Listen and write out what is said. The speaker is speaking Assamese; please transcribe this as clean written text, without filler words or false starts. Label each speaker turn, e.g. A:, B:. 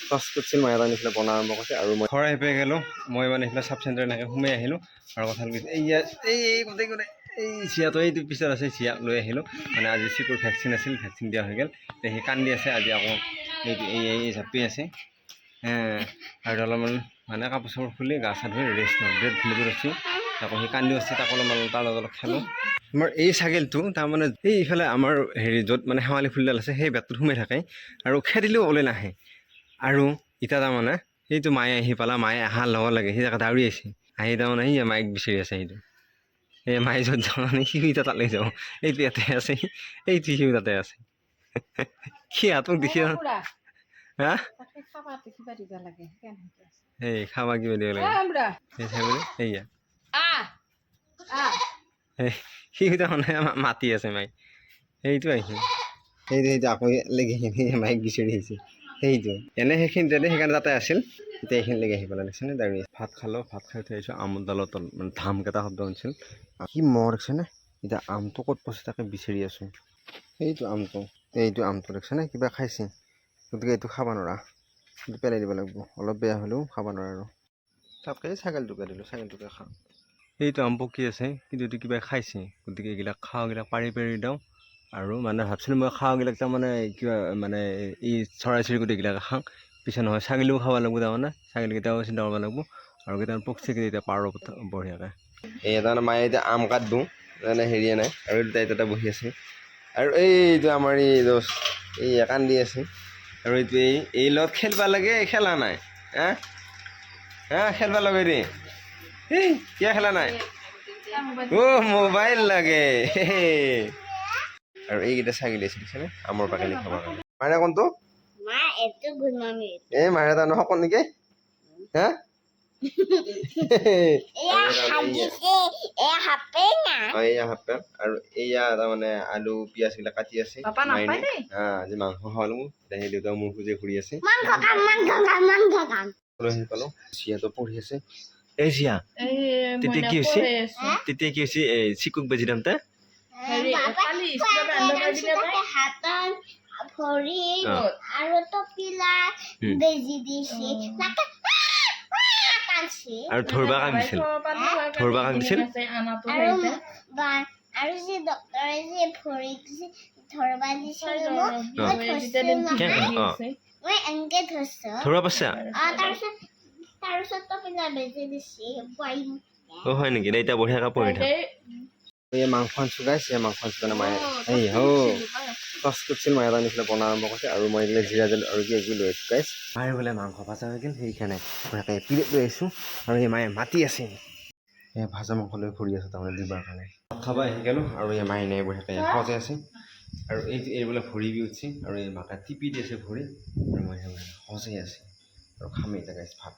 A: টচ কৰিছিল মায়ে এটা নিচিনা বনাব আৰম্ভ কৰিছে আৰু মই ঘৰ আহি পাই গ'লোঁ মই মানে সেইফালে চাব চেণ্টাৰ এনেকৈ সোমাই আহিলোঁ আৰু কথা হ'ল এই গোটেই এই চিয়াটো এইটো পিছত আছে চিয়া লৈ আহিলোঁ মানে আজি চিকুৰ ভেকচিন আছিল ভেকচিন দিয়া হৈ গ'ল সি কান্দি আছে আজি আকৌ এইটো এই জাপি আছে আৰু অলপমান মানে কাপোৰ চাপোৰ খুলি গা চা ধুই ৰেষ্ট লওঁ ব্ৰেড খুলি ৰখি আকৌ সি কান্দি আছে তাক অলপমান তাৰ লগত অলপ খেলোঁ আমাৰ এই ছাগলীটো তাৰমানে এইফালে আমাৰ হেৰি য'ত মানে শেৱালি ফুলডাল আছে সেই বেতটোত সোমাই থাকে আৰু খেদিলেও ওলাই নাহে আৰু এতিয়া তাৰমানে সেইটো মায়ে আহি পালা মায়ে অহাৰ লগ লাগে সি জেগা দাউৰি আছে আহি তাৰমানে সি মাইক বিচাৰি আছে সেইটো এই মায়ে য'ত যাওঁ মানে সিও এতিয়া তালৈ যাওঁ এইটো ইয়াতে আছে এইটো সিও তাতে আছে কি তোক দেখি হা এই খাবা কিবা দিব লাগে এইয়া সি তাৰমানে মাতি আছে মাইক সেইটো আহিছে সেইটো আকৌ লেগি মাইক বিচাৰি আহিছে সেইটো এনে সেইখিনি সেইকাৰণে তাতে আছিল এতিয়া এইখিনিলৈকে আহি পেলাই দেখিছেনে দাঁড়িয়ে ভাত খালোঁ ভাত খাই থৈ আহিছোঁ আমৰ ডালৰ তলত মানে ধামকেইটা শব্দ শুনিছিল কি মহ দেখিছেনে এতিয়া আমটো ক'ত পাইছে তাকে বিচাৰি আছোঁ সেইটো আমটো দেখিছেনে কিবা খাইছে গতিকে এইটো খাব নোৱাৰা কিন্তু পেলাই দিব লাগিব অলপ বেয়া হ'লেও খাব নোৱাৰা আৰু তাতকৈ ছাগলীটোকে দিলোঁ ছাগলীটোকে খাওঁ সেইটো আম পকি আছে কিন্তু এইটো কিবা খাইছে গতিকে এইবিলাক খাওঁগিলাক পাৰি দিওঁ আৰু মানে ভাবছিলোঁ মই খাওঁগিলাক তাৰমানে কিবা মানে এই চৰাই চিৰিকটিগিলাকে খাওঁ পিছে নহয় ছাগলীও খাব লাগিব তাৰমানে ছাগলীকেইটাও চিন্তা কৰিব লাগিব আৰু কেইটামান পক্ষীকেইটা এতিয়া পাৰৰ বঢ়িয়াকৈ এই তাৰমানে মায়ে এতিয়া আম কাট দিওঁ তাৰমানে হেৰিয়ে নাই আৰু দুটা এটা বহি আছে আৰু এইটো আমাৰ এই কান্দি আছে আৰু এইটো এই লগত খেলিব লাগে খেলা নাই খেলিব লাগে দেই এই কিয় খেলা নাই মোবাইল লাগে আৰু এইকেইটা ছাগলী আছে দেখিছেনে আমৰ বাকলি খাবৰ কাৰণে মাৰে কোনটো এই মাৰে তাৰ নহওক নেকি হা আৰু এয়া তাৰমানে আলু পিঁয়াজ বিলাক কাটি আছে আজি মাংস খালো সেই দেউতা মোৰ খুজে ঘূৰি আছে পালো চিয়াটো পঢ়ি আছে এই চিয়া তেতিয়া কি হৈছে এই চিকুক বেজি দাম তা আৰু ধৰবা কাক দিছিল
B: আৰু যে ডক্টৰে যে ভৰিত যে ধৰবা দিছিল মই এনেকে ধৰছো
A: ধৰবা পাইছা
B: তাৰপিছত তো পিলা বেজি দিছি
A: হয় নেকি এতিয়া বঢ়িয়াকৈ পঢ়ি থাক এই মাংস আনছোঁ গাইছ এই মাংস আনছোঁ কাৰণে মায়ে এই টচ কৰিছিল মায়ে এটা নিচিনা বনাব আৰম্ভ কৰিছে আৰু মই এইবিলাক জিৰা জাল আৰু কিবা কিবি লৈ আছোঁ গাইছ মায়ে বোলে মাংস ভাজা হৈ গ'ল সেইকাৰণে বঢ়িয়াকৈ প্লেট লৈ আহিছোঁ আৰু এই মায়ে মাতি আছে এই ভাজা মাংস লৈ ঘূৰি আছোঁ তাৰমানে দিবৰ কাৰণে খাব আহি গ'লোঁ আৰু এই মায়ে নাই বঢ়িয়াকৈ সজাই আছে আৰু এইবিলাক ভৰি বি উঠছে আৰু এই মাকে টিপি দি আছে ভৰি আৰু মই সজাই আছে আৰু খামেই এতিয়া গাইছ ভাত